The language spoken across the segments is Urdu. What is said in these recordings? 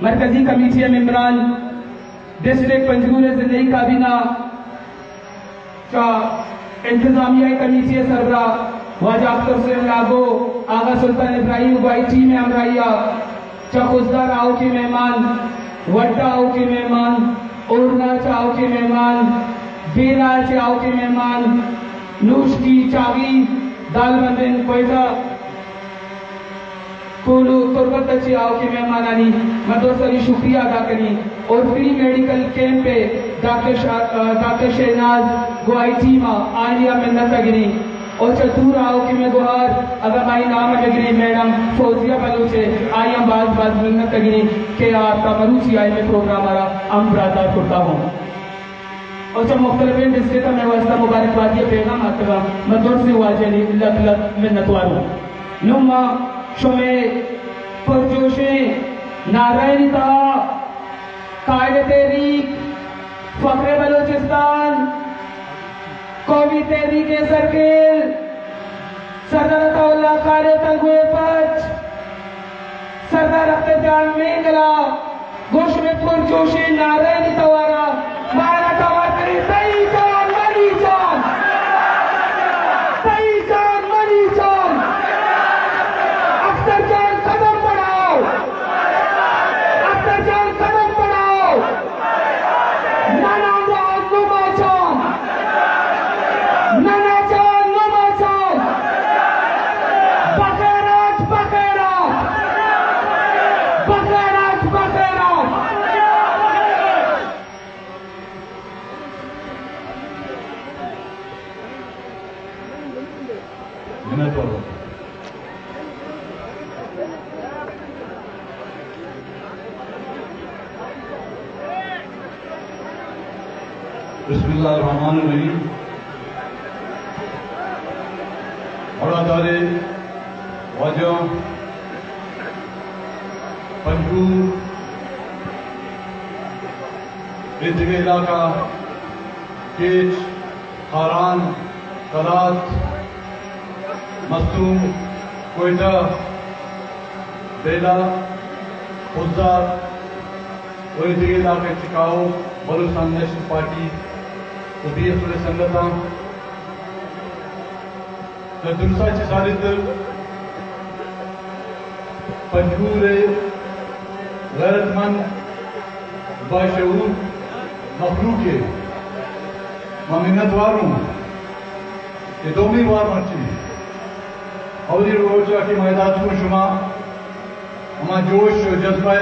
مرکزی کمیٹی ممبران، ڈسٹرکٹ پنجگور زندگی کابینہ کا انتظامیہ کمیٹی سربراہ واجہ اختر حسین لاگو، آغا سلطان ابراہیم گوائی ٹیم امرائیہ، چخوزدار آؤ کی مہمان، وڈا آؤ کی مہمان، اورنا چاؤ کی مہمان، بیرا چاؤ کی مہمان، نوش کی چاگی دال بندن کوئٹہ کولو تربت اچھی آؤ کی مہمانانی مدرسری شکریہ ادا کریں اور فری میڈیکل کیمپ پہ ڈاکٹر شہناز گوائی ٹیمہ آئینیا منت اگری اور چتور آؤ کی میں گوھار اگر مائی نام اگری میڈم فوزیہ بلوچے آئیم باز منت اگری کہ آپ کا مروچی آئی میں پروگرام آرہا ہم برادر کرتا ہوں اور جب مختلفین ڈسٹرکٹ میں واسطہ مبارکبادی پیغام آتا گا مدرسی واجنی اللہ منتواروں نمہ شمع پرجوشیں نعرہ نتہا قائد تحریک فخر بلوچستان قومی تحریک سرکل سردار عطا اللہ قاری تنگوے پچ سردار اختر جان مینگلا گوش میں پرجوشیں نعرہ نتوارا مارا توار کری صحیح جان منی جان صحیح جان منی جان اختر جان قدم بڑھاؤ اختر جان قدم بڑھاؤ نانا جان نما جان نانا جان نما جان بخیرات بخیرات بخیرات بخیرات بسم اللہ الرحمن الرحیم عہدیدار واجہ پنجگور ارد علاقہ کیچ خاران کلات مستوم کوئٹہ بیلا خوزدار اور ارد علاقہ چکاؤ بلوچستان نیشنل پارٹی وبی اصول سنگتاں درسا چسالت پنجگور غیرت مند باشعور مخلوق ہے منتواروں کہ دومی بار مرچی اولی روچہ کی میدان کو شما ہما جوش و جذبہ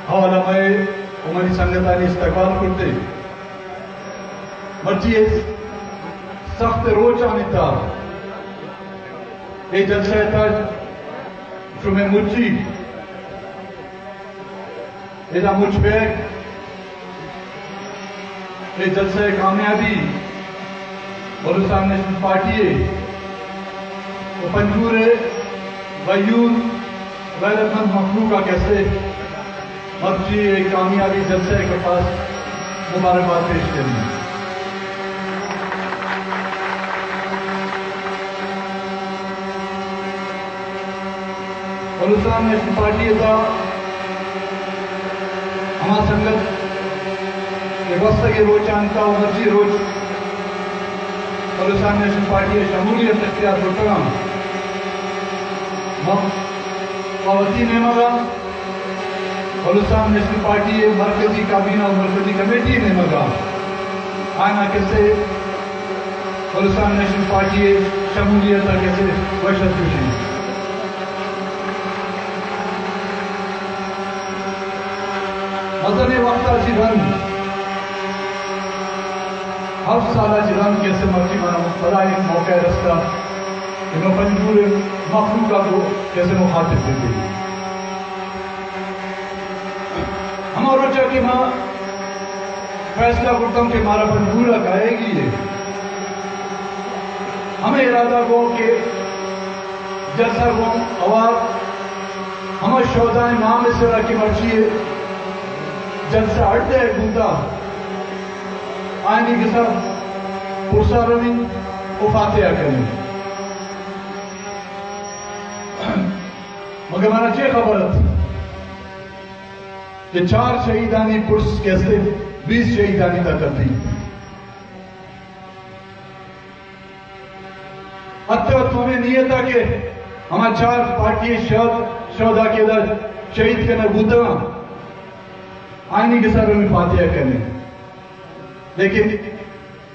حوالہ میں عمری سنگتانی استقبال کرتے مرچی سخت روچہ نیتا اے جلسہ تاج شمع مرچی ایدہ مجھ بیگ اے جلسہ کامیابی بلوچستان نیشنل پارٹی وہ پنجگور غیور غیرت مند مخلوقہ کیسے مرچی ایک کامیابی جلسے کے پاس مبارکباد پیش کریں بلوچستان نیشنل پارٹی کا ہما سنگت کے وسط کے روچان کا مرچی روچ بلوچستان نیشنل پارٹی شمولیت اختیار کرتا خواتین مگا بلوچستان نیشنل پارٹی مرکزی کابینہ اور مرکزی کمیٹی نے مگا آئینہ کیسے بلوچستان نیشنل پارٹی شمولیت کیسے وشت کشیں مدن وقتہ جیران ہفت سالہ جیران کیسے مرچی مانا بڑا ایک موقع رستہ انہوں پنجگور مخلوقہ کو کیسے مخاطب دیتے ہیں ہمارو چاہ کہ ماں فیصلہ کرتا ہوں کہ ہمارا پنجگورہ کہے گی ہے ہمیں ارادہ کو کہ جلسہ کو اوار ہمیں شہدائے امام اسرا کی مرچی ہے جلسہ اٹھتے ہے گھومتا آئینی کے ساتھ پرسا روی و فاتحہ کریں مگر مانا چے خبرت کہ 4 شہیدانی پرس کیسے 20 شہیدانی تک کرتی اتو میں نیت ہے کہ ہمیں 4 پارٹی شہداء کے در شہید کے نبوتا آئینی کے سر میں فاتحہ کرنے لیکن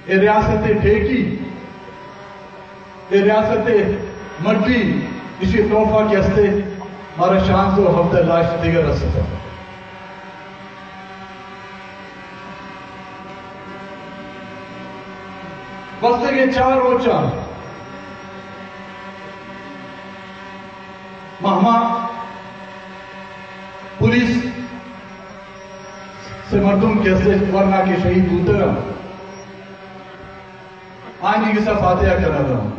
یہ ریاست ٹھیکی یہ ریاست مڈی اسی توفہ کے ہستے ہمارا شانس و حفظ لاش دیگر رستا بستے کے 4 روچہ مہما پولیس سے مردم کیسے ورنہ کے شہید ہوتے ہیں آئینی کے ساتھ فاتحہ کرنا رہا ہوں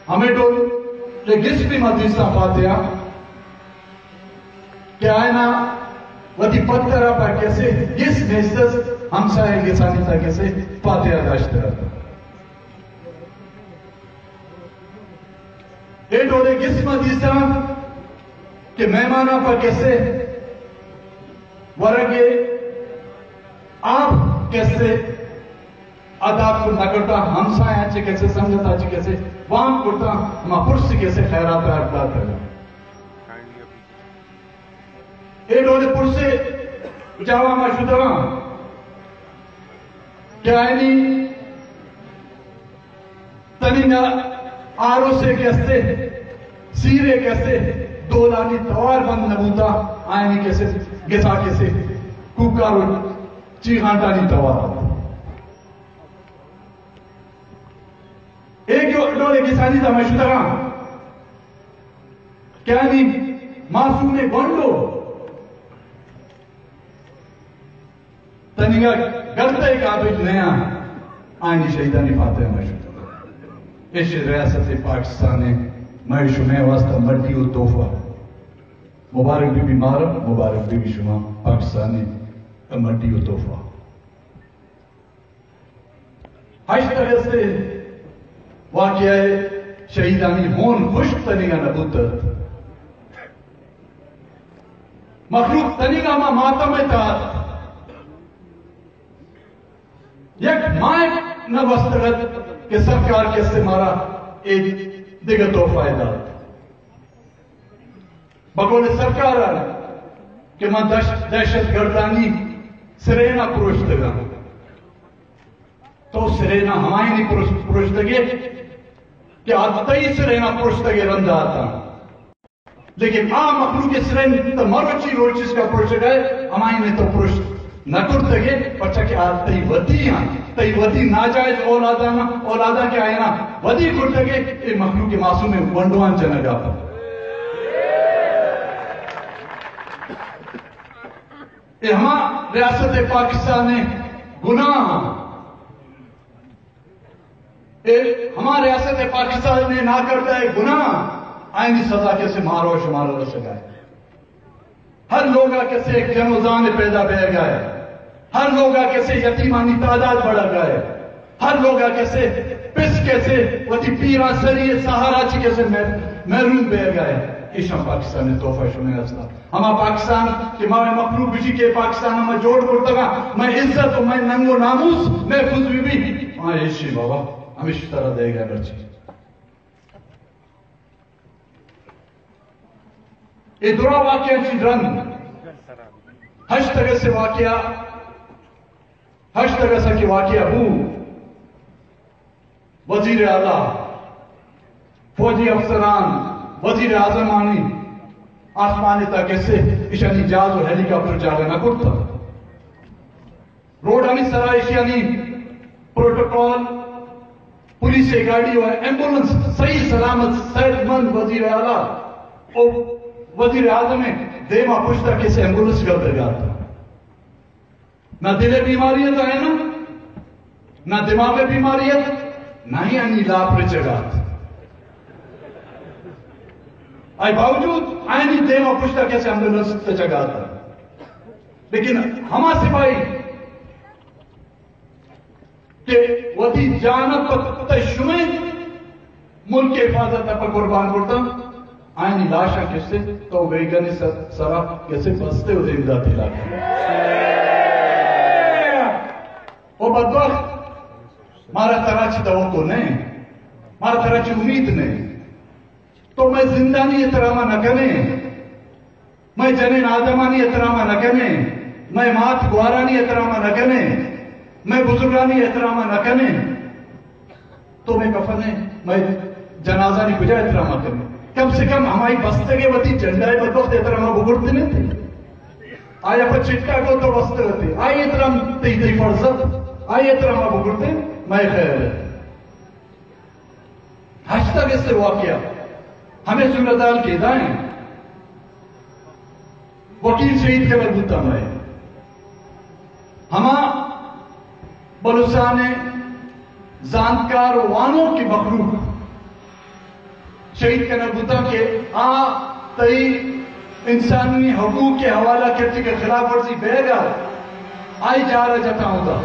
ہمیں ٹول کہ گس بھی مدیسہ فاتحہ کہ آئینہ ودی پتھرہ پر کیسے گس محسس ہم سائے گسانی تھا کیسے فاتحہ داشت رہتا یہ ٹولے گس مدیسہ کہ مہمانہ پر کیسے ورگے آپ کیسے ادا کو نہ کرتا ہمسائیں اچھے کیسے سمجھتا اچھے کیسے وہاں کرتا ہمیں پرس کیسے خیرات ہے اقدار کرنا اے ڈولے پرسے جاوہ میں شدرہ کہ آئینی تنینہ آرو سے کیسے سیرے کیسے دولانی توار بند نبوتا آئینی کیسے گسا کیسے کوکارو چیخانٹانی توار ایک ڈولے گسانی تھا میں شدرہ کیا نہیں معصوم گونڈو تنگا گلتا ایک آبج نیا آئینی شہیدانی فاتحہ میں شدرہ اس ریاست پاکستان میں شمع واسطہ مڈی و توفہ مبارک بھی مارا مبارک بھی شما پاکستانی مڈی و توفہ ہشت طرح سے واقعہ شہیدانی ہون خشک تنگا نبوتت مخلوق تنگا ما ماتم اتاد یک مائک نہ وستغت کہ سرکار کیسے مارا ایک دیگر توفہ داد بقول سرکار آرہا کہ میں دہشت گردانی سرینا پروشتگا تو سرینا ہمائی نہیں پروشتگے کہ آدھائی سرینا پروشتگے رندہ آتا لیکن عام مخلوق سرین تو مروچی روچیس کا پروشتگا ہے ہمائی نے تو پروشت نہ کرتگے پچھا کہ آدھائی ودی ہیں تئی ودی ناجائز اولادا کے آئینا ودی کرتگے اے مخلوق معصوم میں ونڈوان جنگا پر اے ہماں ریاست پاکستان نے گناہ اے ہماں ریاست پاکستان نے نہ کرتا ہے گناہ آئینی سزا کیسے مارو شمارو رسگا ہے ہر لوگا کیسے ایک جنوزان پیدا بہ گیا ہے ہر لوگا کیسے یتیمانی تعداد بڑھا گیا ہے ہر لوگا کیسے پس کیسے وہی پیرا سری سہارا چی کیسے محروم بہ گیا ہے ایشا پاکستان نے توفہ شنے اسلا ہما پاکستان کہ ماں مخلوق بجی کے پاکستان ہمیں جوڑ کرتا گا میں عزت و میں ننگو ناموس محفوظ بھی ہاں ایشی بابا ہم اس طرح دے گئے بچی یہ دورا واقعہ چی رن ہشت تگہ سے واقعہ ہشت تگہ سے کی واقعہ ہو وزیر اعلیٰ فوجی افسران وزیر اعظم آنی آسمانی تک ایسے اشانی جاز و ہیلی کاپٹر جاگا نہ کرتا روڈ آنی سرائے اشانی پروٹوکول پولیس گاڑی و ایمبولنس صحیح سلامت صحت مند وزیر اعلیٰ اور وزیر اعظم میں دیما پوچھتا کیسے ایمبولنس کرتے گاتا نہ دل بیماریت ہے نا نہ دماغ بیماریت نہ ہی انی لاپ رچگات آئی باوجود آئینی دیما پوچھتا کیسے ایمبولنس تجگاتا لیکن ہما سپاہی کہ وہی جانت تشمیں ملک کے حفاظت پر قربان کرتا آئینی لاشا کسے تو ویگنی سرا کسے بستے ہو دے امداد علاقہ وہ بدبخت مارا تراچی توقع نہیں مارا تراچی امید نہیں تو میں زندانی احترامہ نہ کرنے میں جنین آدمانی احترامہ نہ کرنے میں مات گوارانی احترامہ نہ کرنے میں بزرگانی احترامہ نہ کرنے تو میں کفنے میں جنازہ نہیں بجائے احترامہ کرنے کم سے کم ہماری بستے کے وطی جنڈائے بدبخت احترامہ بگڑتے نہیں تھے آیا پر چٹکا کو تو بستے ہوتے آئی احترام تی فرصت آئی احترامہ بگڑتے میں خیر ہے حج تک اس سے واقعہ ہمیں صورتحال کے دائیں وکیل شہید کے مربوطہ میں ہما بلوچستان زانکار وانوں کی مخلوق شہید کے مربوطہ کے تئی انسانی حقوق کے حوالہ کرتی کے خلاف ورزی بے گا آئی جا رہا جاتا ہوتا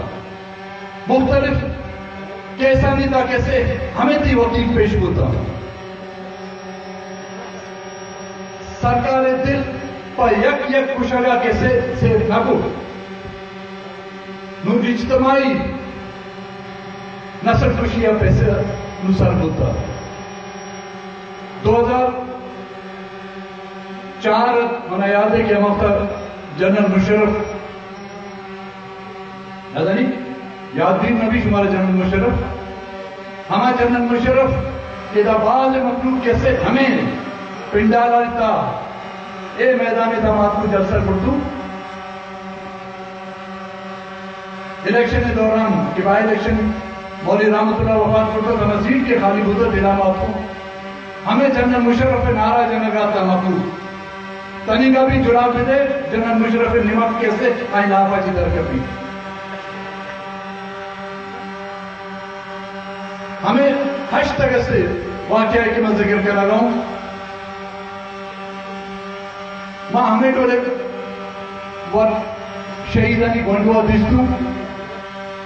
مختلف کیسا نہیں تھا کیسے ہمیں تی وکیل پیش ہوتا سرکار دل پر یک کشگا کیسے سے نکو نو اجتماعی نسل کشیہ پیسے نسر ہوتا 2004 منا یاد ہے کہ ہم جنرل مشرف یاد بھی نبی شمار جنرل مشرف ہمارا جنرل مشرف کہ باز مخلوق کیسے ہمیں پنڈال آلتا اے میدان دامات کو جلسہ کرتو الیکشن دوران کہ بائی الیکشن مولی رحمت اللہ وفات کرتا تھا نصیر کے خالی بودت علامات کو ہمیں جنرل مشرف نعرہ جنگاتا مخلوق تنی کا بھی جڑا پہ دے جنرل مشرف نمک کیسے آئی لافا جی در کبھی ہمیں حج تک سے واقعہ ہے کہ میں ذکر کر رہا ہوں ماں ہمیں تو لے شہیدانی گنڈوا دستو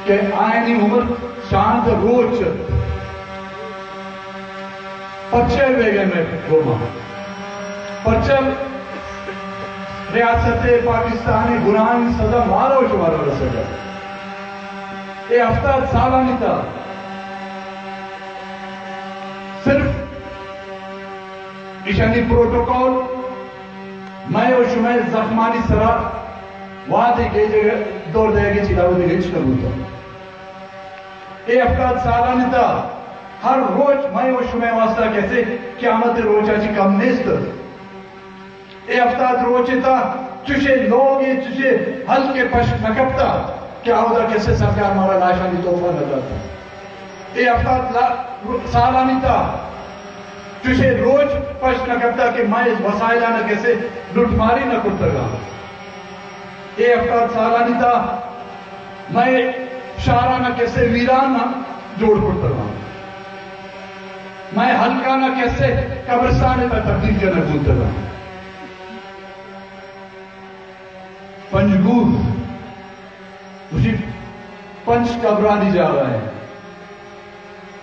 کہ آئینی عمر شاند روچ پچھے ہوئے گئے میں گوما پچھے ریاست پاکستانی گناہی سزا مارا ہو شمارا رسے گا یہ ہفتہ سالہ نہیں تھا صرف اشانی پروٹوکول میں اور شمائل زخمانی سرا وعدے کے جگہ دور دے گی چیدہ وہ دیگے چکر ہوتا اے افراد سالہ نہیں تھا ہر روز میں اور شمائل واسطہ کیسے قیامت روچہ چی کم نیست اے افراد روچے تھا چوشے لوگ یہ چوشے حل کے پشک نکبتا کیا ہوتا کیسے سرکار مارا لاشانی توفہ نکلتا اے افراد سالہ نہیں تھا چوشے روز پشک نکبتا کہ میں اس وسائلانہ کیسے لٹ ماری نہ کرتا گا اے افراد سالہ نہیں تھا میں شارانہ کیسے ویرانہ جوڑ کرتا گا میں ہلکانہ کیسے قبرستانے پر تبدیل کرنا بھولتا گا پنجگور اسی پنچ قبرانی جا رہا ہے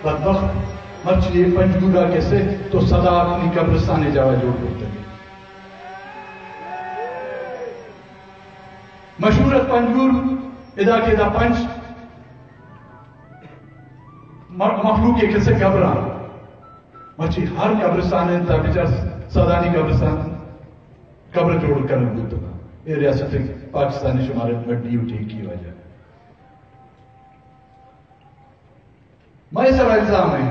بدبخت مرچلی پنجگورہ کیسے تو صدا اپنی قبرستانے جاوہ جوڑ کرتے ہیں مشہورت پنجگور ادا کے دا پنچ مخلوق کے کیسے قبران مرچی ہر قبرستان انتا بچار صدانی قبرستان قبر جوڑ کرنے بھولتا گا یہ ریاست پاکستانی شمارت میں ڈیوٹی کی وجہ میں سب الزام ہے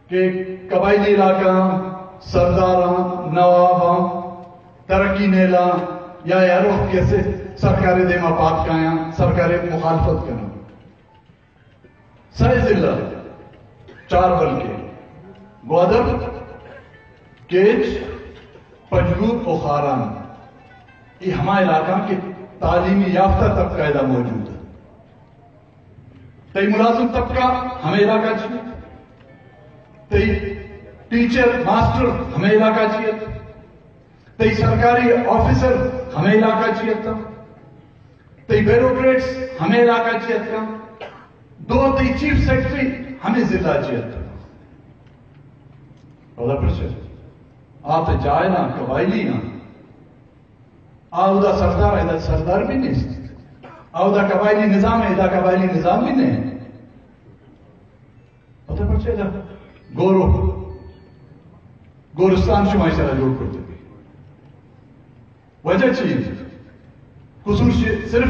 کہ قبائلی علاقہ سرداراں نواباں ترقی نیلا یا یاروف کیسے سرکار دیما پاک کھایا سرکار مخالفت کرنا سرے ضلع چار بلکہ گوادر کیچ پنجگور اور خاران یہ ہمارے علاقہ کے تعلیمی یافتہ طبقہ قاعدہ موجود ہے تی ملازم طبقہ ہمیں علاقہ چاہیے تی ٹیچر ماسٹر ہمیں علاقہ چاہیے تی سرکاری آفیسر ہمیں علاقہ چاہیے تھا تی بیروکریٹس ہمیں علاقہ چاہیے تھا دو تی چیف سیکٹری ہمیں ضلع چاہیے تھا پتا پرچه آت جای نا قبائلی نا آودا سردار ایدا سردار بھی نیست آودا قبائلی نظام ایدا قبائلی نظام بھی نہیں پتا پرچه ایدا گورستان شما اشارہ جوڑ کرتے بھی وجہ چیز قصور صرف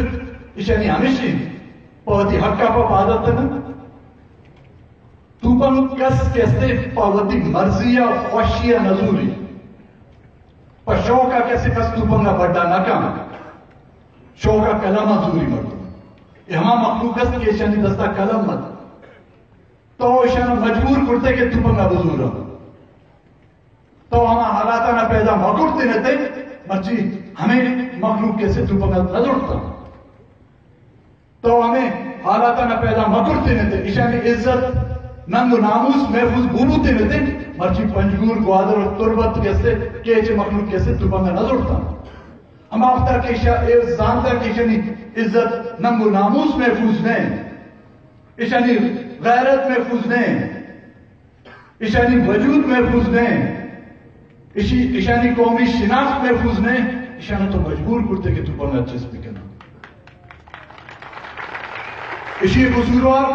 اشانی ہمیشی پاوتی حقا پا عادت نا تو پن کس کیسے پاوتی مرضیہ خوشیہ نزوری پا شوقہ کیسے کس تو پنگا بڑا نکام شوقہ کلمہ زوری مردو یہ ہما مخلوق است کہ اشانی دستا کلم مد تو اشانا مجبور کرتے کہ تو پنگا بزور رہا تو ہما حالاتانا پیدا مکرتے نتے مرچی ہمیں مخلوق کیسے تو پنگا نظرتا تو ہمیں حالاتانا پیدا مکرتے نتے اشانی عزت ننگ و ناموس محفوظ بولوتے نتے مرچی پنجگور گوادر و تربت کیسے کیچے مخلوق کیسے تو پنگا نظرتا ہم آفتا کیشا زانتا کیشانی عزت ننگ و ناموس محفوظ نہیں اشانی غیرت محفوظ نہیں اشانی وجود محفوظ نہیں اشانی قومی شناخت محفوظ نہیں اشانا تو مجبور کرتے کہ تو پنگا چیز بکنا اشی قصوروار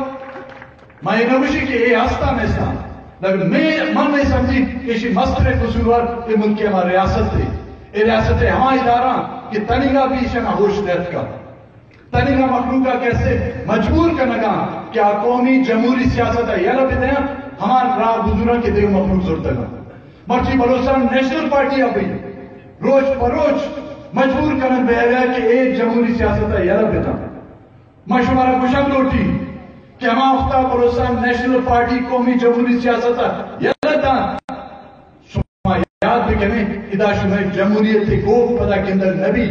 میں یہ نوشی کہ یہ ہستا نیستا لیکن من نہیں سمجھی کہ اشی مستر قصوروار یہ ملک ہمارا ریاست ہے یہ ریاست ہے ہمارا ادارہ کہ تنگا بھی اشانا ہوش نیت کا تنگا مخلوقہ کیسے مجبور کرنا گا کہ قومی جمہوری سیاست ہے یہ لبی دیں ہمارا راہ بزرگاں کے دیو مخلوق ضرورت ہے مرچی بلوچستان نیشنل پارٹی ابھی روز پر روز مجبور کرنا بے گیا کہ ایک جمہوری سیاست ہے یہ لبی دیں میں شمارا خوشم لوٹی کہ ہم آفتا بلوچستان نیشنل پارٹی قومی جمہوری سیاست ہے یہ لبی دیں شما یاد بھی کہنے ادا شمائے جمہوریت گوپ پدا کندر نبی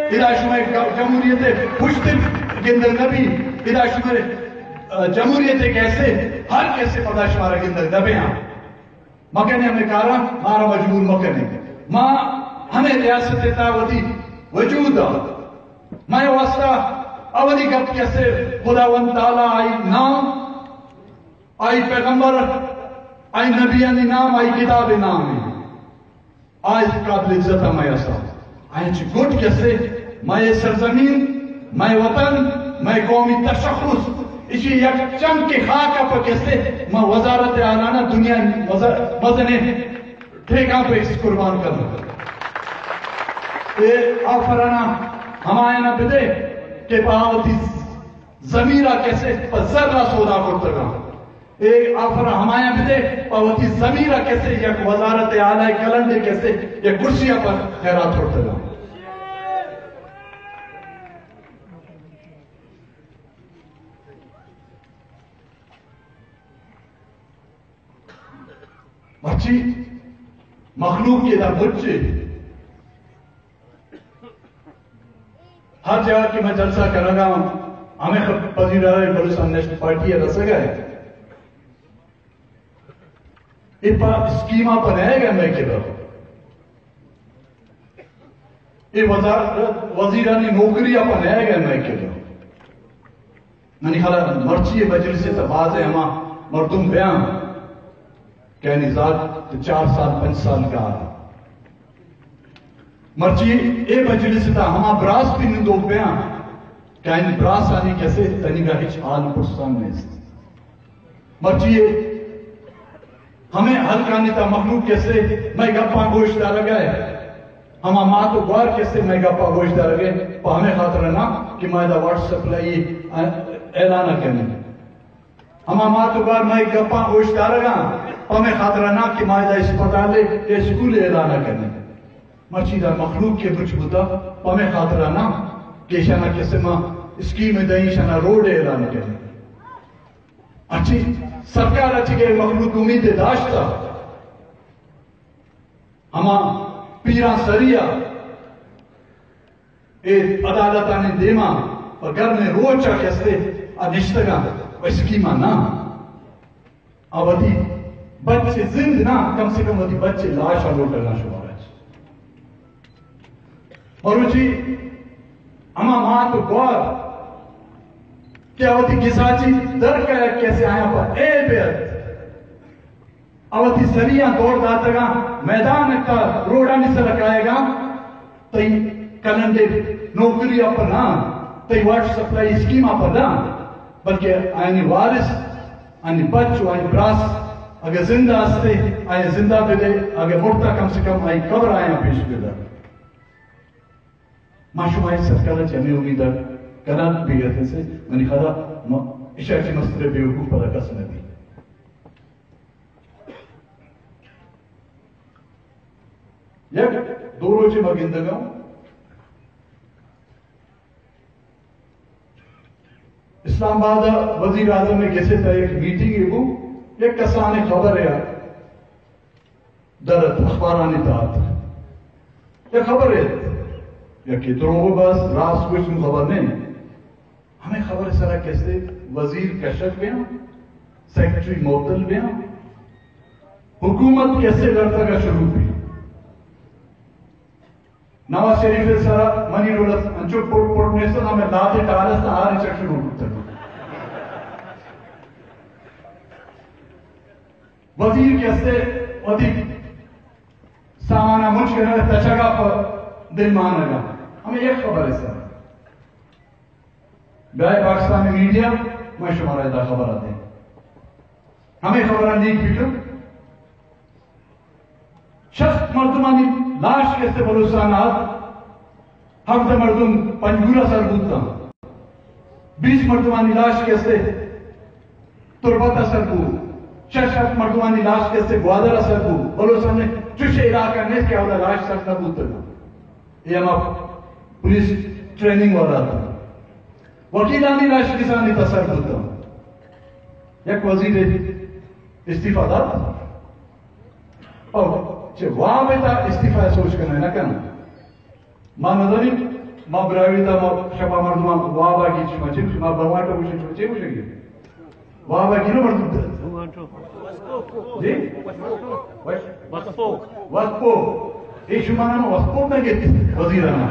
ادا شمائے جمہوریت پشتر کندر نبی ادا شمائے جمہوریت کیسے ہر کیسے پدا شمارا کندر نبی ہاں مکنے ہمیں کارا مارا مجبور مکنے ماں ہمیں ریاست تاوتی وجود میں واسطہ اولی گپ کیسے خداوند تعالیٰ آئی نام آئی پیغمبر آئی نبیانی نام آئی کتاب نام آئی قابل عزت ہمیں ایسا آئی چی گھٹ کیسے میں سرزمین میں وطن میں قومی تشخص اسی یک چند کے خاکہ پر کیسے میں وزارت اعلانہ دنیا مزنے ٹھیکاں پہ اس قربان کرنا اے آفرانا ہمائینا بدے کہ پاوتی زمیرہ کیسے ذرہ سودا کرتا گا اے آفرہ ہمائینا بدے پاوتی زمیرہ کیسے یک وزارت اعلیٰ کلندے کیسے یک کرسیہ پر خیرات کرتا گا بچی مخلوق کے در بچے ہر جگہ کی میں جلسہ کروں گا ہمیں پذیر رہے بلوچستان نیشنل پارٹی ہے رسے گئے یہ اسکیمہ پر ہے گا میں کے در یہ وزیرانی نوکریہ پر ہے گا میں کے در منی خلا مرچی مجلس سے تباز ہے ہمیں مردم بیان کہنی ذات 4 سال 5 سال کا مرچی اے مجلس تا ہما براس بھی نندو بیان کہنی براس آنی کیسے تنگا ہچ آل پرسان میں مرچی ہمیں حل کرنی تا مخلوق کیسے میں گپا گوشت دار گئے ہما ماں تو گوار کیسے میں گپا گوشت دار گئے پا ہمیں خاطر نا کہ میں دا واٹس اپ لائی اعلانہ کرنے ہما ماں تو گوار میں گپا گوشت دار گئے ہمیں خاطرہ نہ کہ مائدہ اسپتالے یا سکول اعلانہ کرنے مرچیدہ مخلوق کے بچ بدا ہمیں خاطرہ نہ کہ شانہ کیسے ماں اسکیم دائیں شانہ روڈ اعلانہ کرنے اچھی سرکار اچھی کہ مخلوق امید داشتا ہما پیران سریہ عدالتانے دیما اور گھر میں روچا کیسے نشتگاں وہ اسکیمہ نہ آوادی بچے زند نہ کم سے کم ہوتی بچے لاشا لوٹ کرنا شمار ہے اور اچھی اما ماں تو گوار کیا ہوتی کساچی در کا کیسے آیا پر اے بیت اوتی سریاں دوڑ داتا گا میدان کا روڈا نہیں سے رکھائے گا تی کلنڈے نوکری پر نہ تی واٹر سپلائی اسکیم پر نہ بلکہ آئینی وارث آئینی بچو آئینی براس اگر زندہ ہستے آئے زندہ بھی دے اگر مرتا کم سے کم آئی قبر آئے پیش بھی دے معشوم آئی سرکارہ چمی امید ہے کنات بھی گئے سے منی خدا اشاہ چی مستر بے حقوق پر کس نے دی یک دو روچے مگندگا اسلام آباد وزیر اعظم میں کیسے تھا ایک میٹنگ ہے وہ ایک کسانی خبر ہے درد اخبارانی تحت یہ خبر ہے یا کتروں کو بس راس کوئی سن خبر نہیں ہمیں خبر سارا کیسے وزیر کشک بھی ہیں سیکٹری معطل بھی ہیں حکومت کیسے لڑتا کا شروع بھی نواز شریف سارا منی رولت انچو پورٹ نیسن ہمیں لاتے ٹارستا آری چک شروع کرتا وزیر کیسے ودی سامانہ منچ کے نئے تچگا پر دل مان لگا ہمیں ایک خبر ہے سر بھائی پاکستانی میڈیا میں شمارہ ایدہ خبر آتے ہیں ہمیں خبران لیک فکر شخص مردمانی لاش کیسے بلوچستانات ہفتے مردم پنجگورہ سر بودتا 20 مردمانی لاش کیسے تربتا سر بود 6 مردمانی لاش کیسے گوادرہ سر بود بلوچستان نے چوشے علاقہ نہیں کیا ہوتا لاش سر نہ بودتا یہ ہم پولیس ٹریننگ والا تھا وکیلانی لاش کسانی تصر بودتا یک وزیر استعفیٰ داتا اور وہاں پہ تا استعفیٰ سوچ کرنا ہے نہ کرنا ماں نظری ماں براوی تا ماں شبہ مردماں وہاں باقی چیمہ چیم ماں بواٹا پوچھے چھوچے پوچھے گئے وہاں باقی نو مردم تا جی وقفو ایک شما نام وقفو میں گئے وزیرانا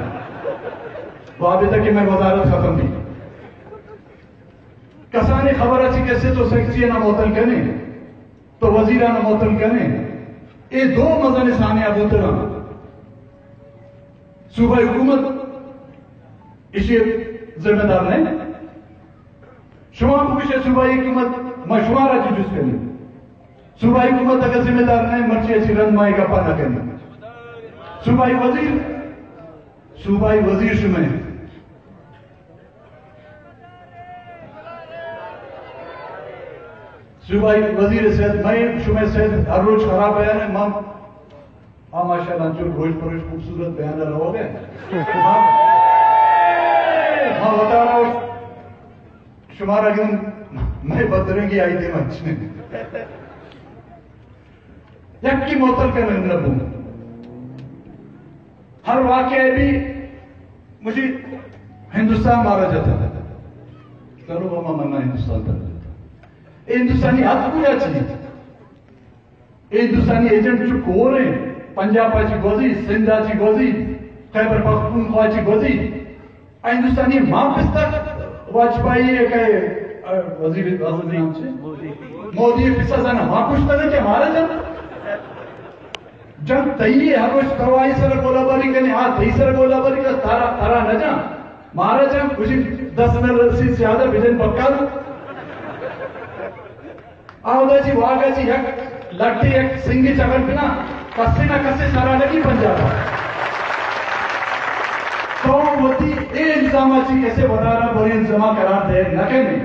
وہاں پہ تا کہ میں وزارت ختم دی کسانی خبر اچھی کیسے تو سیکچینا معطل کرنے تو وزیرانا معطل کرنے یہ دو مزن ثانیہ بوتنا صوبہ حکومت اسی ذمہ دار نہیں شما پوچھے صوبہ حکومت میں شمارہ کی جس کرنی صوبہ حکومت اگر ذمہ دار نہیں مرچی اچھی رن مائے گا پانا کرنی صوبہ وزیر شمیں صوبہ وزیر صحت میں شمع صحت ہر روز خراب بیان ہے ماں ماشاءاللہ جو روز پروش خوبصورت بیان رہو گے ماں بتا رہا ہوں شمار اگر میں بدریں گی آئی تھی منچ میں یک کی معطل کر رہے ربوں ہر واقعہ بھی مجھے ہندوستان مارا جاتا ہے کرو بابا منا ہندوستان تر ہندوستانی حد کوئی اچھی ہندوستانی ایجنٹ جو کور ہیں پنجابہ چی گوزی سندھا چی گوزی خیبر پختونخوا چی گوزی ہندوستانی ماں پستر واجپائی ہے کہ وزیر اعظم نام سے مودی پسا زنا ماں کچھ تک کہ ہمارا جب تیئے ہر روز کروائی سر گولا باری کرنے تیئی سر گولا باری کا تارا نہ جا مارا جب کچھ 10 میں رسی زیادہ بھجن پکا دو آودا جی واگا جی یک لٹی یک سنگی چکر پنا کسی نہ کسی سارا لگی پنجابا تو ہوتی اے انتظامہ چی کیسے بتا رہا بڑی انتظامہ قرار دے نہ کہنے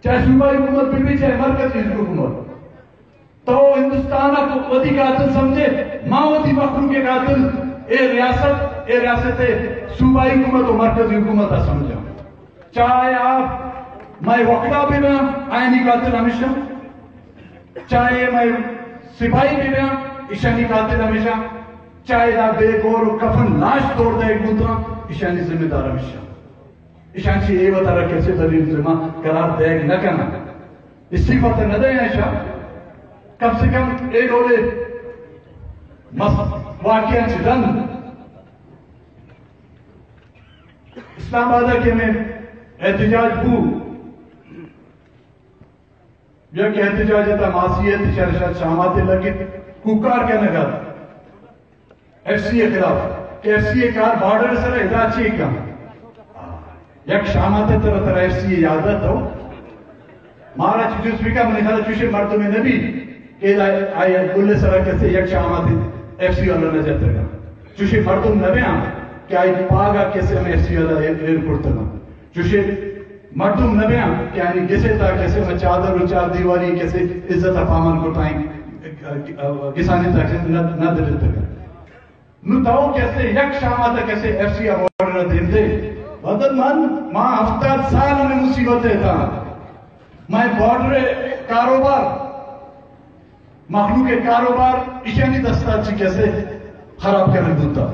چاہے صوبہ حکومت بھی چاہے مرکزی حکومت تو ہندوستان کو ودی قاتل سمجھے ماں ودی مخلوق کے قاتل اے ریاست صوبائی حکومت و مرکزی حکومت سمجھا چاہے آپ میں وقتہ بھی میں آئینی قاتل ہمیشہ چاہے میں سپاہی بھی میں ایشانی قاتل ہمیشہ چاہے دا بے گور و کفن لاش توڑ دے گوتا ایشانی ذمہ دار ہمیشہ ایشان چی اے بتا رہا کیسے دلیل ذمہ قرار دے نہ کرنا استعفیٰ نہ دیں ایشا کم سے کم ایک اولے واقعہ چیزن اسلام آباد کے میں احتجاج ہو یا کہ احتجاج تا معصیت شرشت شامات لگی کوکار کے نگر ایف سی اے خلاف کہ ایف سی اے کار بارڈر سر ادا چیئے کا یک شامات طرح طرح ایف سی اے یادت ہو مارا چیز بھی کا منی خواہ چوشے مردم نبی کہ آئی کل سرہ کیسے یک شامات ایف سی اللہ نجات رہا چوشے مردم نبی آن کہ آئی پاگا کیسے ہم ایف سی اللہ ایئرپورٹ تھا چوشے مردم نبی آن کہ آئی کیسے تا کیسے ہم چادر و چار دیواری کیسے عزت افامان کو تائیں کسانی تاکہ نہ دلت تھا نو تاؤ کیسے یک شامات کیسے ایف سی آوارڈ دیم دے بدن من ماں 70 سال میں مصیبت ہے تھا میں بارڈر کاروبار مخلوق کاروبار اشانی دستا چی کیسے خراب کرنے دوتا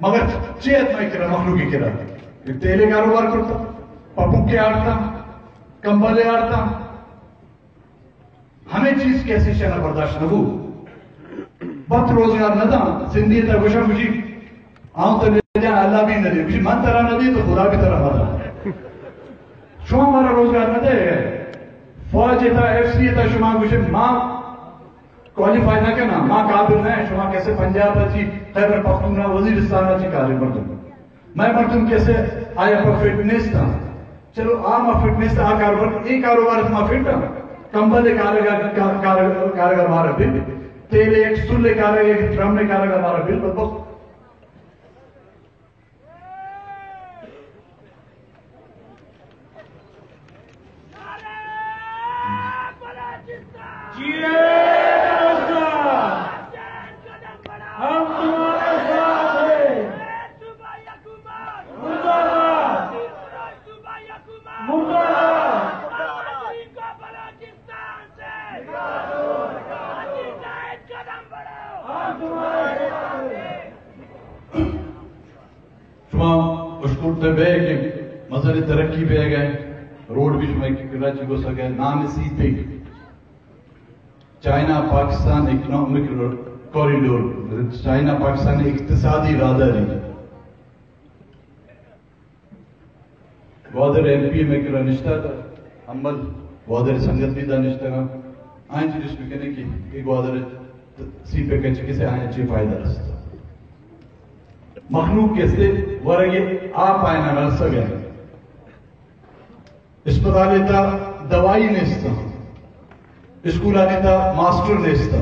مگر چیت میں کرا مخلوقی کرا تیلے کاروبار کرتا پپو کے آڑتا کمبلے آڑتا ہمیں چیز کیسے شنہ برداشت نبو بہت روزگار نہ دا زندگی تا گوشا مجھے آؤں تو لے جانا اللہ بھی نہ دے مجھے من طرح نہ دے تو خدا بھی طرح نہ شما ہمارا روزگار نہ دے فوج تا ایف سی تا شما گوشے ماں کوالیفائی نہ کرنا ماں قابل نہ ہے شما کیسے پنجاب اچھی خیبر پختونخوا وزیرستان اچھی کاری مردم میں مردم کیسے آیا پر فٹنس تھا چلو آما فٹنس تا کاروبار ایک کاروبار ما فٹ تھا کمبل کارگر مارا بل تیل ایک سلے کارگر ایک ڈرم میں کارگر مارا بل بس مسئلے ترقی پہ گئے روڈ بھی شما کراچی کو سکے نام سی پہ China Pakistan economic corridor China Pakistan اقتصادی راہداری گوادر ایم پی میں کرا نشتہ تھا عمل گوادر سنگت بھی دا نشتہ گا آئیں چیز اس میں کہنے کی گوادر سی پہ کچھ کسے آئیں چی فائدہ رستا مخلوق کیسے ورگے آپ آئینا رسا گئے اسپتال تا دوائی نیستا اسکول آنے تا ماسٹر نیستا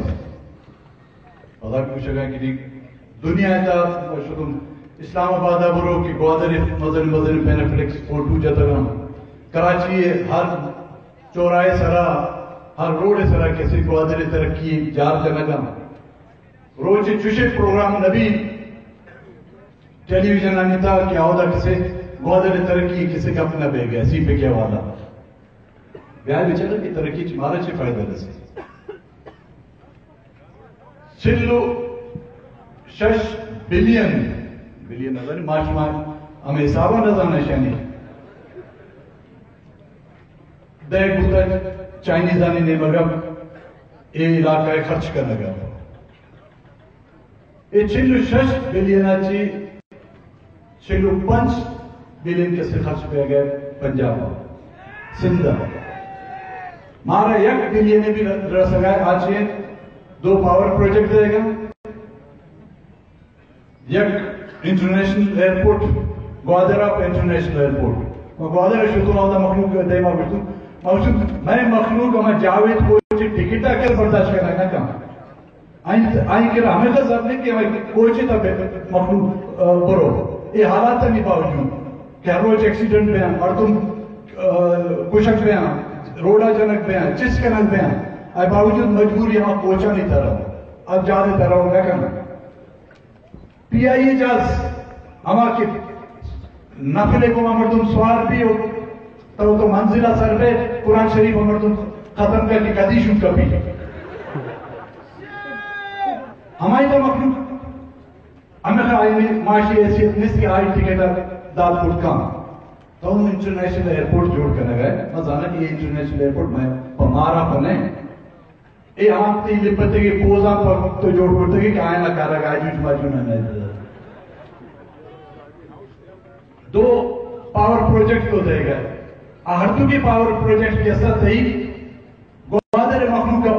پتا کچھ گا کہ دنیا تا شدم اسلام آباد برو کی گوادر مدن پینفلکس فوٹو جاتا گا کراچی ہر چورائے سرا ہر روڈ سرا کیسے گوادر ترقی جار جانا گا روز چوشے پروگرام نبی ٹیلی ویژن آنی تھا کہ آؤ دا کسے گوادر ترقی کسے کا اپنا بے گیا سی پہ کیا والا بیاہ بچے کہ ترقی مارا چھے فائدہ رسے چلو 6 بلین نظر ماش ہمیں حسابہ نظر نشانی دیکھ ہوتا چائنیز آنی نے مگم اے علاقہ خرچ کرنا گا یہ چلو 6 بلین آچی چلو 5 بلین کیسے خرچ پہ گئے پنجاب سندھا مارا 1 بلین بھی رس گئے آج یہ 2 پاور پروجیکٹ دے گا 1 انٹرنیشنل ایئرپورٹ گوادر آپ انٹرنیشنل ایئرپورٹ گوادر شدو آدھا مخلوق دیما بڑھتو میں مخلوق ہمیں جاوید کوئی ٹکٹا کر برداشت کرنا ہے نا کام آئیں کہ ہمیں تو ضرور نہیں کہ ہمیں کوئی تا مخلوق برو یہ حالات نہیں باوجود کہ ہر روز ایکسیڈنٹ پہ ہیں اور تم کشک پہ ہیں روڈا جنک پہ ہیں چس کنک پہ ہیں آئے باوجود مجبور یہاں پہنچا نہیں تھا رہا اب جانے تھا رہا ہوں کیا کرنا پی آئی اجاز ہما کی نفلے کو مردم سوار بھی ہو تو منزلہ سر پہ قرآن شریف مردم ختم کر کے قدیشوں کا بھی ہماری تو مخلوق ہمیں آئی معاشی حیثیت نس کے آئی ٹکٹر دال پور کام تو ہم انٹرنیشنل ایئرپورٹ جوڑ کرنے گئے میں جانا کہ یہ انٹرنیشنل ایئرپورٹ میں پمارا پنے یہ آپ تی لپتے کی پوزا پر تو جوڑ کرتے کہ آئینہ کارا گائے جو جماجو نے 2 پاور پروجیکٹ کو دے گئے ہر تو کی پاور پروجیکٹ کیسا تھی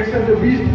120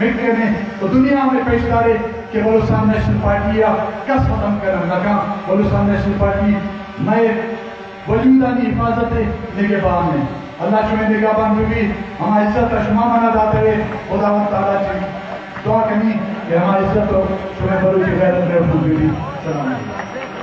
مٹ کرنے تو دنیا میں پیش دارے کہ بلوچستان نیشنل پارٹی یا کس ختم کرنا لگا بلوچستان نیشنل پارٹی نئے وجودانی حفاظت نگہبان میں اللہ کی نگہبان بھی ہمارا عزت کا شما منا داتے ہوئے خدا و تعالیٰ سے دعا کرنی کہ ہمارا عزت و شما بلوچی غیرت میں بھی سلام علیکم.